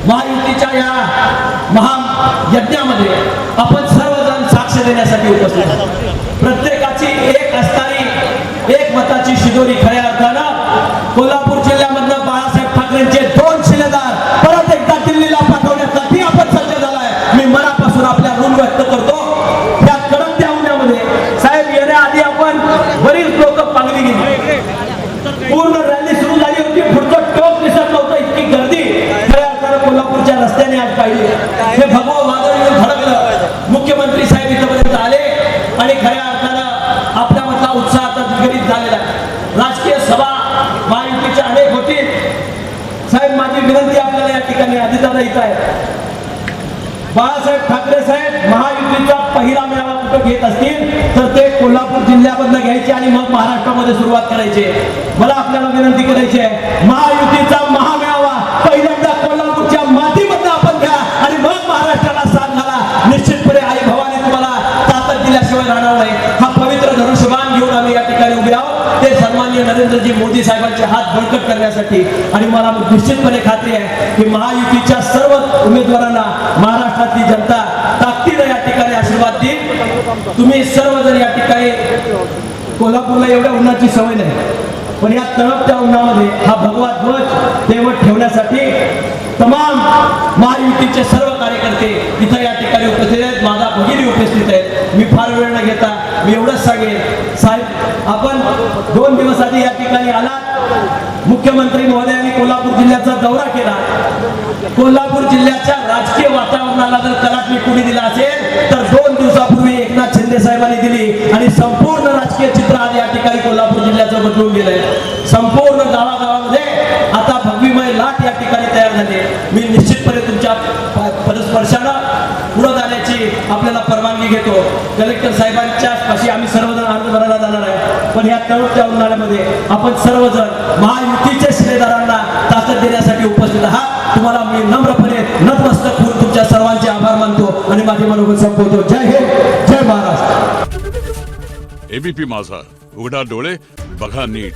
महायुतीच्या या महायज्ञामध्ये आपण सर्वजण साक्ष देण्यासाठी उपस्थित आहोत। प्रत्येकाची एक असणारी एक मताची शिदोरी खऱ्या अर्थानं कोल्हापूर जिल्ह्यामधनं बाळासाहेब ठाकरेंचे 2 शिलेदार परत एकदा दिल्लीला पाठवण्यासाठी आपण सज्ज झालाय। मी मनापासून आपल्या ऋण व्यक्त करतो। या कडक उन्हामध्ये साहेब येण्याआधी आपण बरीच लोक पांगली गेली, पूर्ण रॅली सुरू झाली होती, पुढचं टोक दिसत नव्हतं, इतकी गर्दी खऱ्या अर्थानं कोल्हापूरच्या रस्त्याने आज पाहिली। हे भगवा वादळ येऊन धडकलं, मुख्यमंत्री साहेब इथपर्यंत आले आणि खऱ्या अर्थानं आपल्यामधला उत्साह आता द्विगुणित झालेला आहे। राजकीय सभा महायुतीच्या अनेक होतील। साहेब माझी विनंती आपल्याला या ठिकाणी अजितदादा इथं आहे, बाळासाहेब ठाकरे साहेब महायुतीचा पहिला मेळावा कुठं घेत असतील तर ते कोल्हापूर जिल्ह्यामधनं घ्यायचे आणि मग महाराष्ट्रामध्ये सुरुवात करायची। मला आपल्याला विनंती करायची आहे, महायुतीचा महामेळावा पहिल्यांदा कोल्हापूरच्या मातीमधनं आपण घ्या आणि मग महाराष्ट्राला साथ घाला। निश्चितपणे आई भवानी तुम्हाला ताकद दिल्याशिवाय राहणार नाही। हा पवित्र धनुष्यबाण घेऊन आम्ही या ठिकाणी उभे आहोत, ते सन्माननीय नरेंद्रजी मोदी साहेबांचे हात बळकट करण्यासाठी। आणि मला निश्चितपणे खात्री आहे की महायुतीच्या सर्व उमेदवारांना महाराष्ट्रातली जनता ताकदीने या ठिकाणी आशीर्वाद देईल। तुम्ही सर्वजण या ठिकाणी कोल्हापूरला एवढ्या उन्हाची सवय नाही, पण या तळपत्या उन्हामध्ये हा भगवा ध्वज तेवत ठेवण्यासाठी तमाम महायुतीचे सर्व कार्यकर्ते इथं या ठिकाणी उपस्थित आहेत, माझा भगिनी उपस्थित आहेत। मी फार वेळ न घेता मी एवढंच सांगेन, साहेब आपण 2 दिवस आधी या ठिकाणी आलात, मुख्यमंत्री महोदयांनी कोल्हापूर जिल्ह्याचा दौरा केला। कोल्हापूर जिल्ह्याच्या राजकीय वातावरणाला जर कलाटणी कुणी दिला असेल तर 2 दिवसापूर्वी एकनाथ शिंदे साहेबांनी दिली आणि संपूर्ण राजकीय चित्र आज या ठिकाणी कोल्हापूर जिल्ह्याचं बदलून गेलंय। संपूर्ण गावागावामध्ये आता भगवीमय लाट या ठिकाणी तयार झाली। मी निश्चितपणे तुमच्या पदस्पर्शानं पुढे जाण्याची आपल्याला परवानगी घेतो। कलेक्टर साहेबांच्या पाशी आम्ही सर्वजण अर्ज भरायला जाणार आहे, पण या तळपत्या उन्हाळ्यामध्ये आपण सर्वजण महायुतीच्या शिलेदारांना ताकद देण्यासाठी उपस्थित आहात। तुम्हाला मी नम्रपणे नतमस्तक होऊन तुमच्या सर्वांचे आभार मानतो आणि माझे मनोगत संपवतो। जय हिंद, जय महाराष्ट्र। एबीपी माझा, उघडा डोळे बघा नीट।